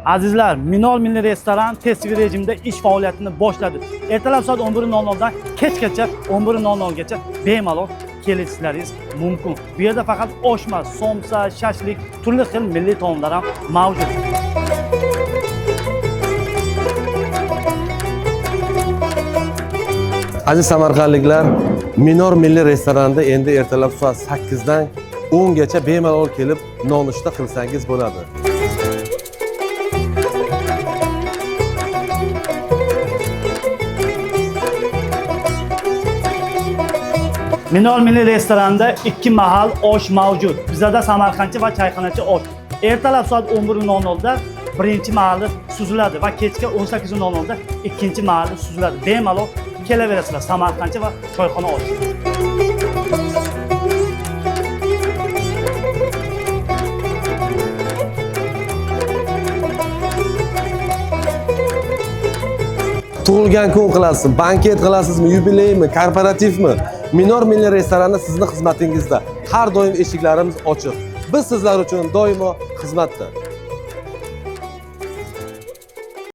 Azizlar, Minor Milliy restoran testli rejimda ish faoliyatini boshladi. Ertalab soat 11:00 dan kechgacha 11:00 gacha bemalol kelishlaringiz mumkin. Bu yerda faqat oshma, somsa, shashlik, turli xil milliy taomlar ham mavjud. Aziz samarqandliklar, Minor Milliy restoranida endi ertalab soat 8 dan 10 gacha bemalol kelib nonushta qilsangiz bo'ladi. Minor Milliy restoranda 2 mahal osh mavjud. Bizda samarqandcha va chayxonacha osh. Ertalab soat 11:00 da birinchi mahali suziladi va kechga 18:00 da ikkinchi mahali suziladi. Bemalol kelaverasizlar samarqandcha va choyxona osh. Tug'ilgan kun qilasizmi, banket qilasizmi, yubileymi, korporativmi? Minor Milliy restorani sizning xizmatingizda. Har doim eshiklarimiz ochiq. Biz sizlar uchun doimo xizmatda.